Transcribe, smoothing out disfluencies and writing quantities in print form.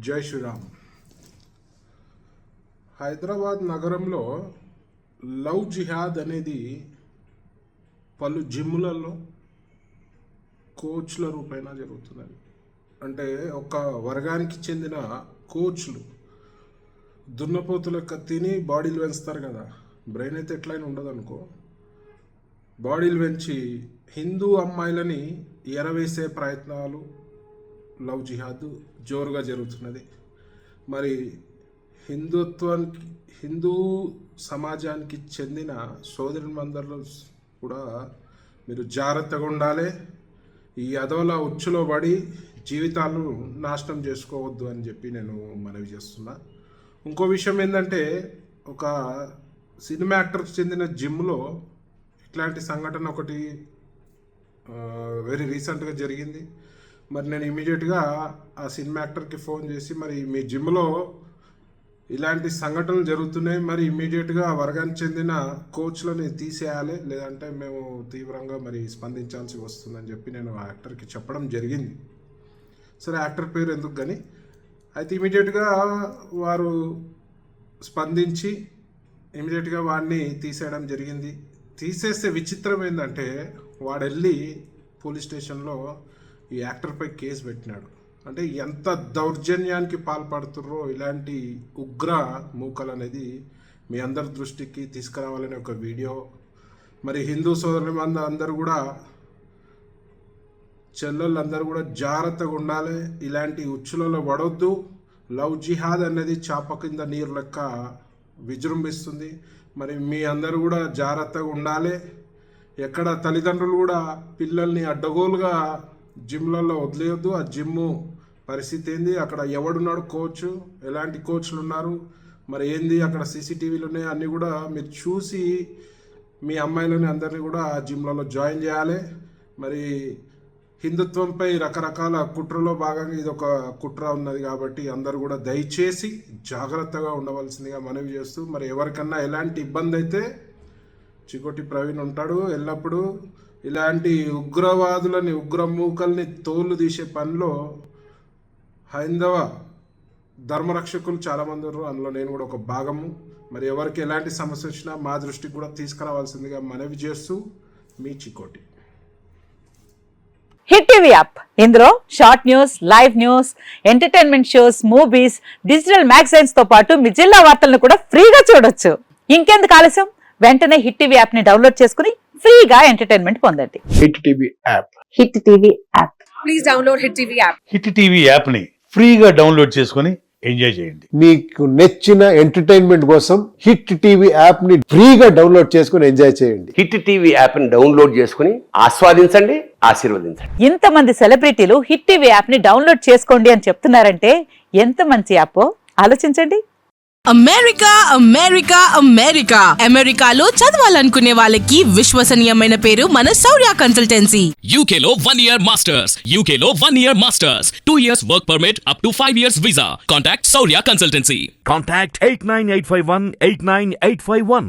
జై శ్రీరామ్. హైదరాబాద్ నగరంలో లవ్ జిహాద్ అనేది పలు జిమ్లలో కోచ్ల రూపేణా జరుగుతున్నది. అంటే ఒక వర్గానికి చెందిన కోచ్లు దున్నపోతుల తిని బాడీలు పెంచుతారు కదా, బ్రెయిన్ అయితే ఎట్లయినా ఉండదు అనుకో, బాడీలు పెంచి హిందూ అమ్మాయిలని ఎరవేసే ప్రయత్నాలు లవ్ జిహాద్ జోరుగా జరుగుతున్నది. మరి హిందూ సమాజానికి చెందిన సోదరులందరూ కూడా మీరు జాగ్రత్తగా ఉండాలి. ఈ అదోల ఉచ్చులో పడి జీవితాలు నాశనం చేసుకోవద్దు అని చెప్పి నేను మనవి చేస్తున్నా. ఇంకో విషయం ఏంటంటే, ఒక సినిమా యాక్టర్కి చెందిన జిమ్లో ఇట్లాంటి సంఘటన ఒకటి వెరీ రీసెంట్గా జరిగింది. మరి నేను ఇమీడియట్గా ఆ సినిమా యాక్టర్కి ఫోన్ చేసి, మరి మీ జిమ్లో ఇలాంటి సంఘటనలు జరుగుతున్నాయి, మరి ఇమీడియట్గా ఆ వర్గానికి చెందిన కోచ్లని తీసేయాలి, లేదంటే మేము తీవ్రంగా మరి స్పందించాల్సి వస్తుందని చెప్పి నేను ఆ యాక్టర్కి చెప్పడం జరిగింది. సరే, యాక్టర్ పేరు ఎందుకు కానీ, అయితే ఇమీడియట్గా వారు స్పందించి ఇమీడియట్గా వాడిని తీసేయడం జరిగింది. తీసేస్తే విచిత్రం ఏంటంటే, వాడు వెళ్ళి పోలీస్ స్టేషన్లో ఈ యాక్టర్పై కేసు పెట్టినాడు. అంటే ఎంత దౌర్జన్యానికి పాల్పడుతుర్రో ఇలాంటి ఉగ్ర మూకలు అనేది మీ అందరి దృష్టికి తీసుకురావాలనే ఒక వీడియో. మరి హిందూ సోదరులు అందరూ కూడా, చెల్లెళ్ళందరూ కూడా జాగ్రత్తగా ఉండాలి, ఇలాంటి ఉచ్చులలో పడవద్దు. లవ్ జిహాద్ అనేది చాప కింద నీరు లెక్క విజృంభిస్తుంది. మరి మీ అందరూ కూడా జాగ్రత్తగా ఉండాలి. ఎక్కడ తల్లిదండ్రులు కూడా పిల్లల్ని అడ్డగోలుగా జిమ్లలో వదిలేయొద్దు. ఆ జిమ్ పరిస్థితి ఏంది, అక్కడ ఎవడున్నాడు కోచ్, ఎలాంటి కోచ్లు ఉన్నారు, మరి ఏంది అక్కడ సీసీటీవీలు ఉన్నాయి, అన్నీ కూడా మీరు చూసి మీ అమ్మాయిలని అందరినీ కూడా ఆ జిమ్లలో జాయిన్ చేయాలి. మరి హిందుత్వంపై రకరకాల కుట్రలో భాగంగా ఇది ఒక కుట్ర ఉన్నది కాబట్టి అందరూ కూడా దయచేసి జాగ్రత్తగా ఉండవలసిందిగా మనవి చేస్తూ, మరి ఎవరికన్నా ఎలాంటి ఇబ్బంది అయితే చికోటి ప్రవీణ్ ఉంటాడు ఎల్లప్పుడూ. ఇలాంటి ఉగ్రవాదులని, ఉగ్రమూకల్ని తోలు తీసే పనిలో హైందవ ధర్మరక్షకులు చాలామంది ఉన్నారు, అందులో నేను కూడా ఒక భాగము. మరి ఎవరికి ఎలాంటి సమస్య వచ్చినా మా దృష్టికి కూడా తీసుకురావాల్సిందిగా మనవి చేస్తూ, మీ చికోటి. హిట్ టీవీ యాప్, ఇందులో short news, live news, entertainment shows, movies, digital magazines తో పాటు మీ జిల్లా వార్తలను కూడా ఫ్రీగా చూడొచ్చు. ఇంకెందుకు ఆలస్యం, వెంటనే హిట్ టీవీ యాప్ ని డౌన్లోడ్ చేసుకుని ఫ్రీగా ఎంటర్టైన్మెంట్ పొందండి. Hit TV app. Hit TV app. Please download hit TV app. Hit TV app ని ఫ్రీగా డౌన్లోడ్ చేసుకుని ఎంజాయ్ చేయండి. మీకు నచ్చిన ఎంటర్టైన్మెంట్ కోసం హిట్ టీవీ యాప్ ని ఫ్రీగా డౌన్లోడ్ చేసుకుని ఎంజాయ్ చేయండి. హిట్ టీవీ యాప్ ని డౌన్లోడ్ చేసుకుని ఆస్వాదించండి, ఆశీర్వదించండి. ఇంతమంది సెలబ్రిటీలు హిట్ టీవీ యాప్ ని డౌన్లోడ్ చేసుకోండి అని చెప్తున్నారంటే ఎంత మంచి యాప్ ఆలోచించండి. అమెరికా అమెరికా అమెరికా అమెరికాలో చదవాలనుకునే వాళ్ళకి విశ్వసనీయమైన పేరు మన శౌర్య కన్సల్టెన్సీ. UK లో 1 year masters. UK లో 1 year masters. 2 years work permit up to 5 years visa. Contact Saurya Consultancy. Contact 89851 89851.